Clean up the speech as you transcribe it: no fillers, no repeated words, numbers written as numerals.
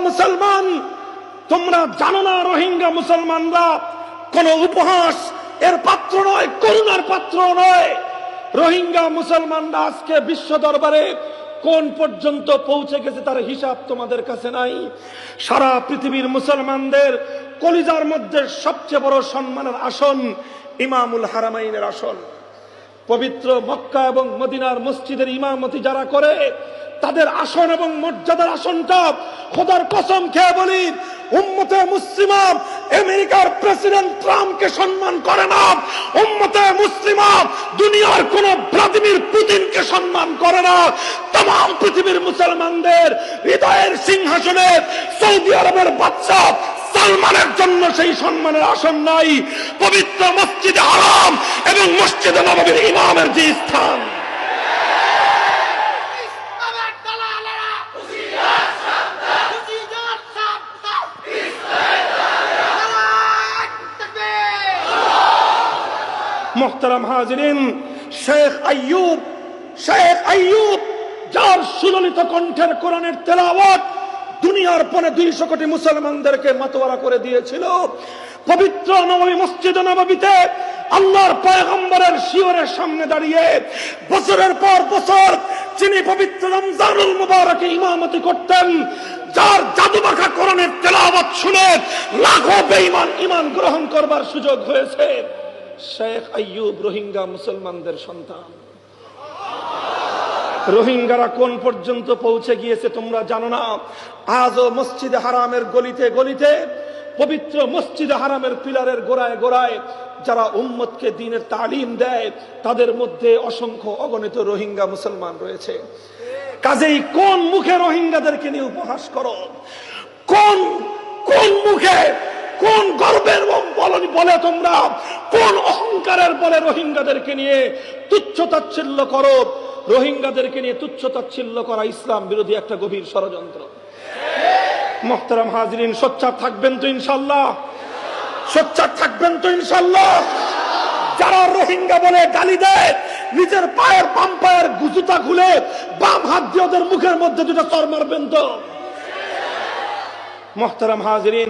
মুসলমান, তোমরা জানো না রোহিঙ্গা মুসলমানরা কোন উপহাস এর পাত্র নয়, করুণার পাত্র নয়। রোহিঙ্গা মুসলমানরা আজকে বিশ্ব দরবারে কোন পর্যন্ত পৌঁছে গেছে তার হিসাব তোমাদের কাছে নাই। সারা পৃথিবীর মুসলমানদের কলিজার মধ্যে সবচেয়ে বড় সম্মানের আসন ইমামুল হারামাইনের আসন। পবিত্র মক্কা এবং মদিনার মসজিদের ইমামতি যারা করে তাদের আসন এবং মর্যাদার আসনটা খোদার কসম খেয়ে বলি উম্মতে মুসলিমা আমেরিকার প্রেসিডেন্ট ট্রাম্পকে সম্মান করে না, উম্মতে মুসলিমা দুনিয়ার কোন ভ্লাদিমির পুতিনকে সম্মান করে না। तमाम পৃথিবীর মুসলমানদের হৃদয়ের সিংহাসনে সৌদি আরবের বাদশা সালমানের জন্য সেই সম্মানের আসন নাই। পবিত্র মসজিদে হারাম এবং মসজিদে নববীর ইমামের যে স্থান, মোহতারাম হাজিরিন, শেখ আইয়ুব যার সুললিত কণ্ঠের কোরআনের তেলাওয়াত দুনিয়ার পনে 200 কোটি মুসলমানদেরকে মাতোয়ারা করে দিয়েছিল। পবিত্র নববী মসজিদ নববীতে আল্লাহর পয়গম্বরের শিয়রের সামনে দাঁড়িয়ে বছরের পর বছর যিনি পবিত্র রমজানুল মুবারকে ইমামতি করতেন, যার জাদুমাখা কোরআনের তেলাওয়াত শুনে লাখো বেঈমান ঈমান গ্রহণ করবার সুযোগ হয়েছে, শেখ আইয়ুব রোহিঙ্গা মুসলমানদের সন্তান। রোহিঙ্গারা কোন পর্যন্ত পৌঁছে গিয়েছে তোমরা জানো না। আজও মসজিদে হারামের গলিতে গলিতে, পবিত্র মসজিদে হারামের পিলারের গোড়ায় গোড়ায় যারা উম্মতকে দ্বীনের তালিম দেয় তাদের মধ্যে অসংখ্য অগণিত রোহিঙ্গা মুসলমান রয়েছে। কাজেই কোন মুখে রোহিঙ্গাদেরকে নিয়ে উপহাস করো? কোন মুখে, কোন গর্বের বলে তোমরা, কোন অহংকারের বলে রোহিঙ্গাদেরকে নিয়ে তুচ্ছ তাচ্ছিল্য করো? রোহিঙ্গাদেরকে নিয়ে তুচ্ছ তাচ্ছিল্য করা ইসলাম বিরোধী একটা গভীর ষড়যন্ত্র। মুহতারাম হাজিরিন, সোচ্চার থাকবেন তো ইনশাআল্লাহ? সোচ্চার থাকবেন তো ইনশাআল্লাহ? যারা রোহিঙ্গা বলে গালি দেয় নিজের পায়ের বাম পায়ের জুতা খুলে বাম হাত দিয়ে ওদের মুখের মধ্যে দুটো চড় মারবেন তো? মুহতারাম হাজিরিন।